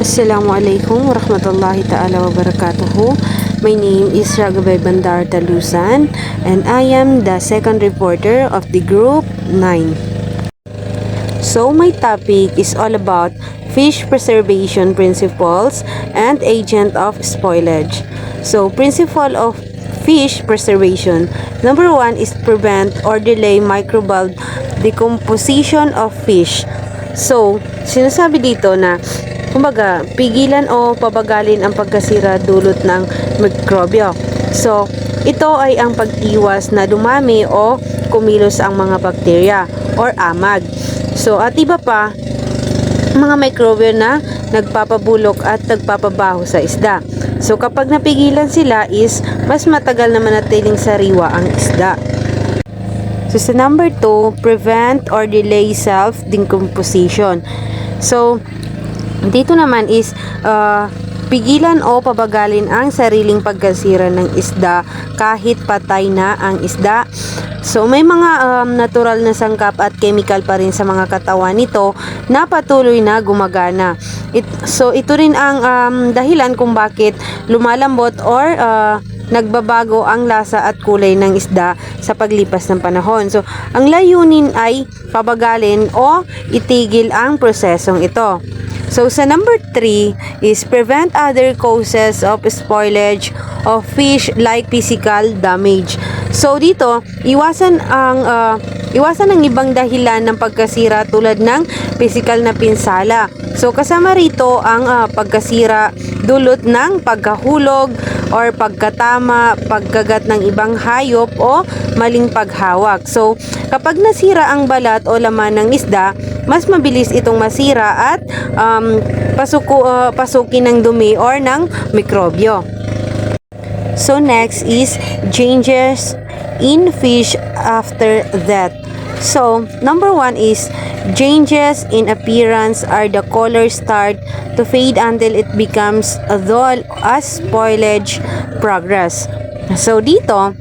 Assalamualaikum warahmatullahi ta'ala wabarakatuh. My name is Ragabay Bandar Talusan and I am the second reporter of the group 9. So my topic is all about fish preservation principles and agent of spoilage. So principle of fish preservation. Number 1 is prevent or delay microbial decomposition of fish. So sinasabi dito na kumbaga, pigilan o pabagalin ang pagkasira dulot ng mikrobyo. So, ito ay ang pag-iwas na dumami o kumilos ang mga bakterya or amag. So, at iba pa, mga mikrobyo na nagpapabulok at nagpapabaho sa isda. So, kapag napigilan sila is mas matagal na manatiling sariwa ang isda. So, sa number 2, prevent or delay self-decomposition. So, dito naman is pigilan o pabagalin ang sariling pagkasira ng isda kahit patay na ang isda. So may mga natural na sangkap at chemical pa rin sa mga katawan nito na patuloy na gumagana. So ito rin ang dahilan kung bakit lumalambot or nagbabago ang lasa at kulay ng isda sa paglipas ng panahon. So ang layunin ay pabagalin o itigil ang prosesong ito. So, sa number 3 is prevent other causes of spoilage of fish like physical damage. So, dito, iwasan ang ibang dahilan ng pagkasira tulad ng physical na pinsala. So, kasama rito ang pagkasira dulot ng pagkahulog or pagkatama, pagkagat ng ibang hayop o maling paghawak. So, kapag nasira ang balat o laman ng isda, mas mabilis itong masira at pasukin ng dumi or ng mikrobyo. So next is changes in fish after death. So number 1 is changes in appearance are the color start to fade until it becomes dull as spoilage progress. So dito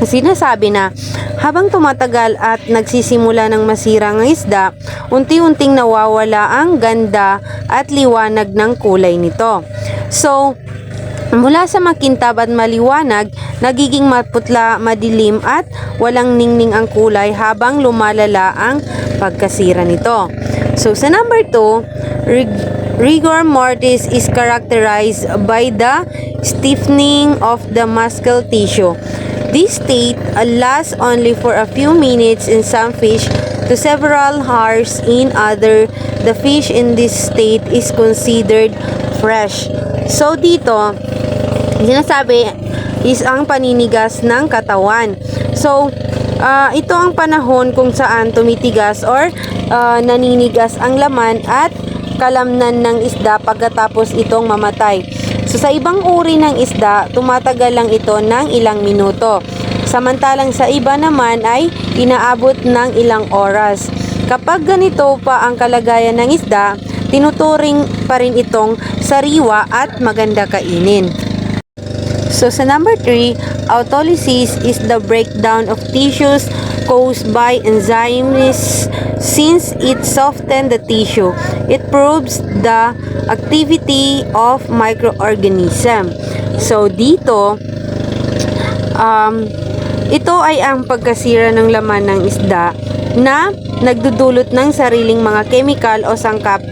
sinasabi na habang tumatagal at nagsisimula ng masira ng isda, unti-unting nawawala ang ganda at liwanag ng kulay nito. So, mula sa makintab at maliwanag, nagiging maputla, madilim at walang ningning ang kulay habang lumalala ang pagkasira nito. So, sa number 2, rigor mortis is characterized by the stiffening of the muscle tissue. This state lasts only for a few minutes in some fish to several hours in other. The fish in this state is considered fresh. So dito, sinasabi is ang paninigas ng katawan. So, ito ang panahon kung saan tumitigas or naninigas ang laman at kalamnan ng isda pagkatapos itong mamatay. So sa ibang uri ng isda, tumatagal lang ito ng ilang minuto. Samantalang sa iba naman ay inaabot ng ilang oras. Kapag ganito pa ang kalagayan ng isda, tinuturing pa rin itong sariwa at maganda kainin. So sa number 3, autolysis is the breakdown of tissues caused by enzymes. Since it softens the tissue, it proves the activity of microorganism. So dito, ito ay ang pagkasira ng laman ng isda na nagdudulot ng sariling mga chemical o sangkap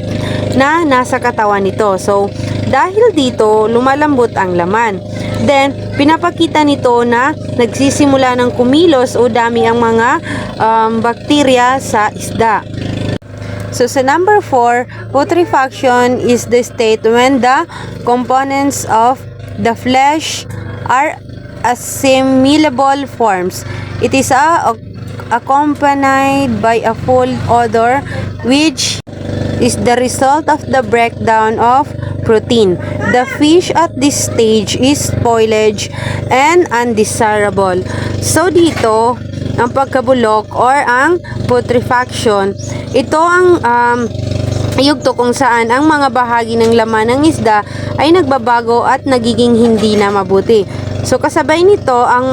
na nasa katawan nito. So dahil dito, lumalambot ang laman. Then, pinapakita nito na nagsisimula ng kumilos o dami ang mga bakterya sa isda. So, sa number 4, putrefaction is the state when the components of the flesh are assimilable forms. It is accompanied by a foul odor which is the result of the breakdown of protein. The fish at this stage is spoilage and undesirable. So dito, ang pagkabulok or ang putrefaction, ito ang yugto kung saan ang mga bahagi ng laman ng isda ay nagbabago at nagiging hindi na mabuti. So kasabay nito ang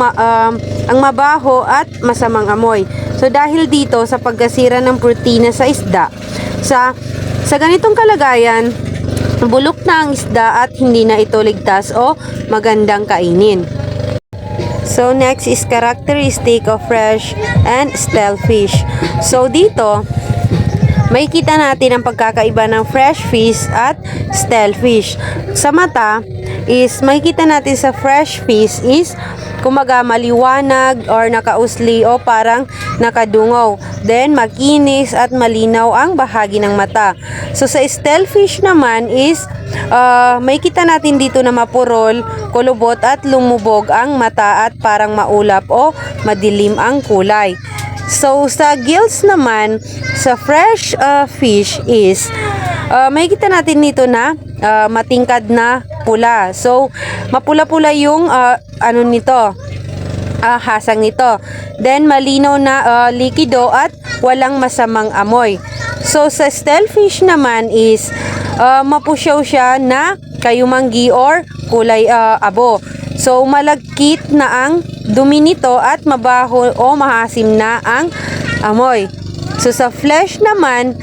mabaho at masamang amoy. So dahil dito sa pagkasira ng protina sa isda, sa ganitong kalagayan, bulok na ang isda at hindi na ito ligtas o magandang kainin. So next is characteristic of fresh and stale fish. So dito, may kita natin ang pagkakaiba ng fresh fish at stale fish. Sa mata is makikita natin sa fresh fish is kumaga maliwanag or nakausli o parang nakadungaw. Then makinis at malinaw ang bahagi ng mata. So sa stale fish naman is may kita natin dito na mapurol, kulubot at lumubog ang mata at parang maulap o madilim ang kulay. So sa gills naman sa fresh fish is may kita natin dito na matingkad na pula. So mapula-pula yung ano nito, hasang nito. Then malinaw na likido at walang masamang amoy. So sa stale fish naman is mapusyaw siya na kayumanggi or kulay abo. So malagkit na ang dumi nito at mabaho o mahasim na ang amoy. So sa flesh naman,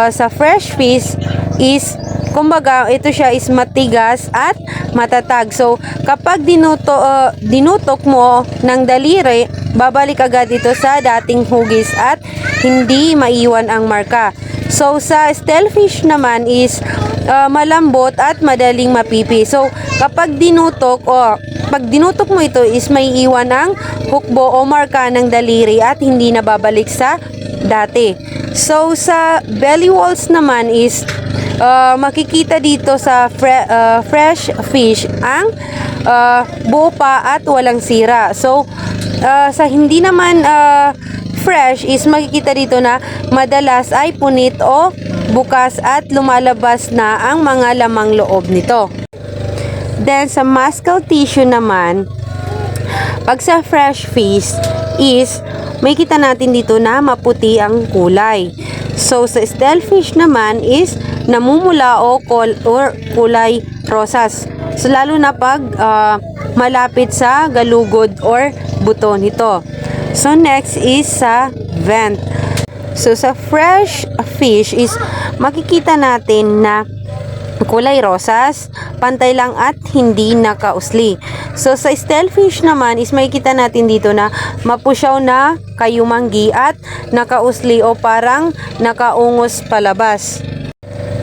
sa fresh fish is kumbaga ito siya is matigas at matatag. So kapag dinutok mo ng daliri, babalik agad ito sa dating hugis at hindi maiwan ang marka. So sa stale fish naman is malambot at madaling mapipi. So kapag pag dinutok mo ito is may iwan ang hukbo o marka ng daliri at hindi na babalik sa dati. So sa belly walls naman is makikita dito sa fresh fish ang buo pa at walang sira. So sa hindi naman fresh is makikita dito na madalas ay punit o bukas at lumalabas na ang mga lamang loob nito. Then sa muscle tissue naman, pag sa fresh fish is may kita natin dito na maputi ang kulay. So sa stale fish naman is namumula o kulay rosas. So lalo na pag malapit sa galugod or buto nito. So next is sa vent. So sa fresh fish is makikita natin na kulay rosas, pantay lang at hindi nakausli. So sa stale fish naman is makikita natin dito na mapusyaw na kayumanggi at nakausli o parang nakaungos palabas.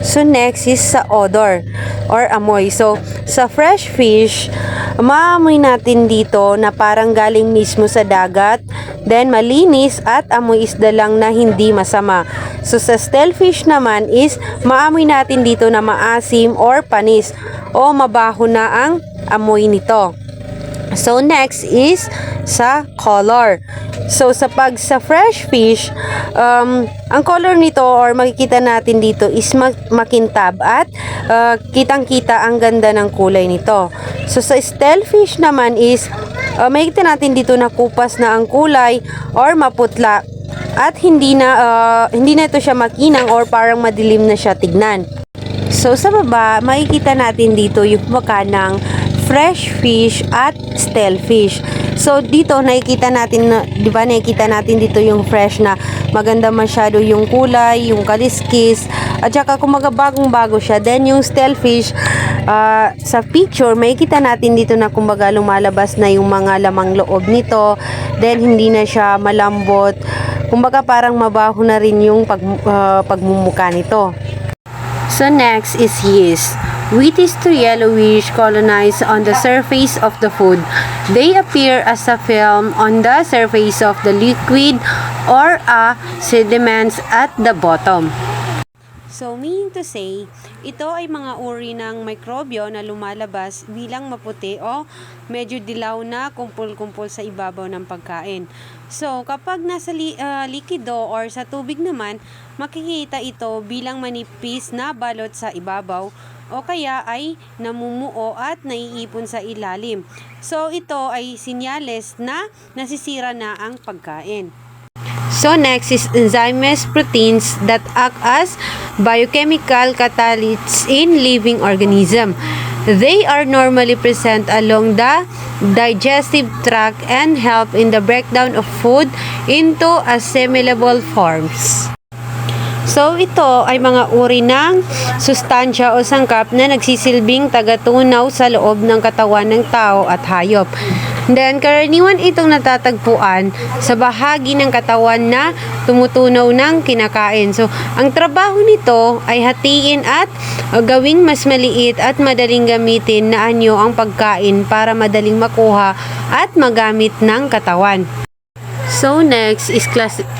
So next is sa odor or amoy. So sa fresh fish, maamoy natin dito na parang galing mismo sa dagat, then malinis at amoy isda lang na hindi masama. So sa stale fish naman is maamoy natin dito na maasim or panis o mabaho na ang amoy nito. So next is sa color. So sa fresh fish, ang color nito or makikita natin dito is makintab at kitang-kita ang ganda ng kulay nito. So sa stale fish naman is makikita natin dito na kupas na ang kulay or maputla at hindi na ito siya makinang or parang madilim na siya tignan. So sa baba, makikita natin dito yung mukha ng fresh fish at stale fish. So dito nakikita natin, di ba, nakikita natin dito yung fresh na maganda masyado yung kulay, yung kaliskis, at saka kumaga bagong-bago siya. Then yung stale fish, sa picture makikita natin dito na kumbaga lumalabas na yung mga lamang loob nito. Then hindi na siya malambot. Kumbaga parang mabaho na rin yung pagmumuka nito. So next is yeast. Whitish to yellowish, colonize on the surface of the food. They appear as a film on the surface of the liquid or sediments at the bottom. So meaning to say, ito ay mga uri ng mikrobyo na lumalabas bilang maputi o medyo dilaw na kumpul-kumpul sa ibabaw ng pagkain. So kapag nasa likido or sa tubig naman, makikita ito bilang manipis na balot sa ibabaw o kaya ay namumuo at naiipon sa ilalim. So ito ay sinyales na nasisira na ang pagkain. So next is enzymes, proteins that act as biochemical catalysts in living organism. They are normally present along the digestive tract and help in the breakdown of food into assimilable forms. So ito ay mga uri ng sustansya o sangkap na nagsisilbing tagatunaw sa loob ng katawan ng tao at hayop. Then karaniwan itong natatagpuan sa bahagi ng katawan na tumutunaw ng kinakain. So ang trabaho nito ay hatiin at gawing mas maliit at madaling gamitin na anyo ang pagkain para madaling makuha at magamit ng katawan. So next is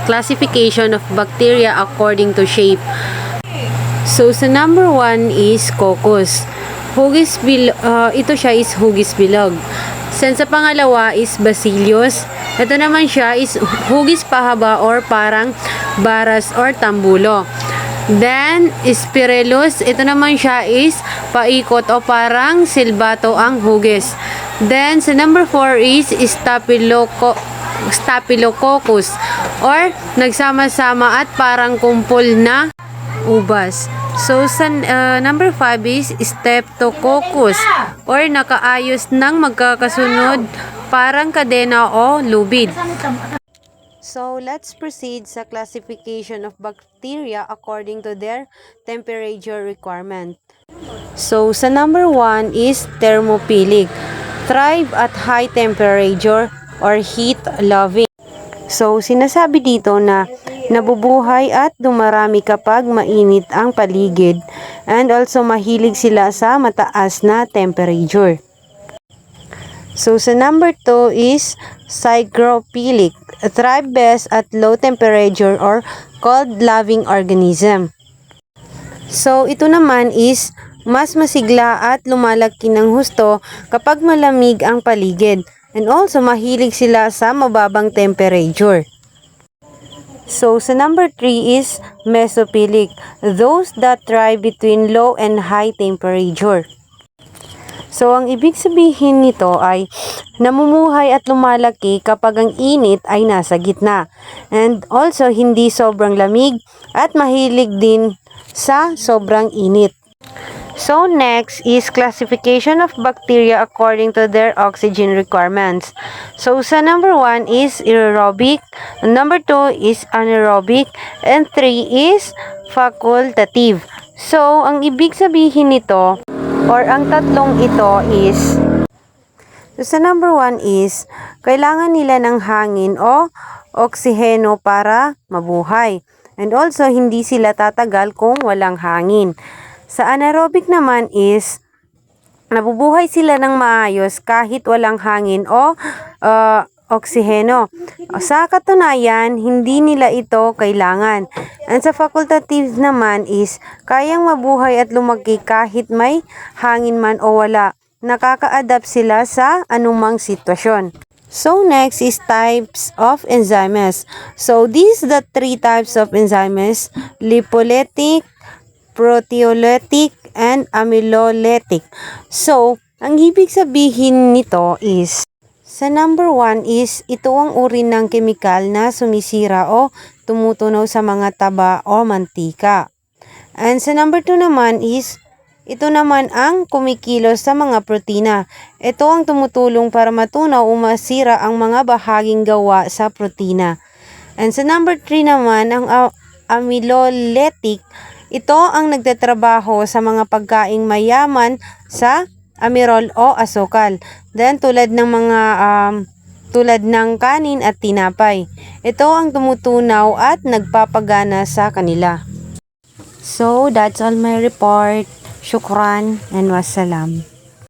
classification of bacteria according to shape. So sa number 1 is coccus. Ito siya is hugis bilog. Then sa pangalawa is bacillus. Ito naman siya is hugis pahaba or parang baras or tambulo. Then spirillus. Ito naman siya is paikot o parang silbato ang hugis. Then sa number 4 is Staphylococcus or nagsama-sama at parang kumpol na ubas. So sa number 5 is Streptococcus or nakaayos ng magkakasunod parang kadena o lubid. So let's proceed sa classification of bacteria according to their temperature requirement. So sa number 1 is thermophilic, thrive at high temperature or heat-loving. So, sinasabi dito na nabubuhay at dumarami kapag mainit ang paligid and also mahilig sila sa mataas na temperature. So, sa number 2 is psychrophilic, thrive best at low temperature or cold-loving organism. So, ito naman is mas masigla at lumalaki ng husto kapag malamig ang paligid. And also, mahilig sila sa mababang temperature. So, sa number 3 is mesophilic, those that thrive between low and high temperature. So, ang ibig sabihin nito ay namumuhay at lumalaki kapag ang init ay nasa gitna. And also, hindi sobrang lamig at mahilig din sa sobrang init. So next is classification of bacteria according to their oxygen requirements. So sa number 1 is aerobic, number 2 is anaerobic, and 3 is facultative. So ang ibig sabihin nito or ang tatlong ito is sa number 1 is kailangan nila ng hangin o oksiheno para mabuhay. And also hindi sila tatagal kung walang hangin. Sa anaerobic naman is nabubuhay sila ng maayos kahit walang hangin o oksiheno. Sa katunayan, hindi nila ito kailangan. And sa facultative naman is kayang mabuhay at lumaki kahit may hangin man o wala. Nakaka-adapt sila sa anumang sitwasyon. So next is types of enzymes. So these are the 3 types of enzymes: lipolytic, proteolytic, and amylolytic. So, ang ibig sabihin nito is, sa number 1 is, ito ang uri ng kemikal na sumisira o tumutunaw sa mga taba o mantika. And sa number 2 naman is, ito naman ang kumikilos sa mga protina. Ito ang tumutulong para matunaw o masira ang mga bahaging gawa sa protina. And sa number 3 naman, ang amylolytic, ito ang nagtatrabaho sa mga pagkaing mayaman sa amirol o asukal. Then tulad ng kanin at tinapay. Ito ang tumutunaw at nagpapagana sa kanila. So that's all my report. Shukran and wassalam.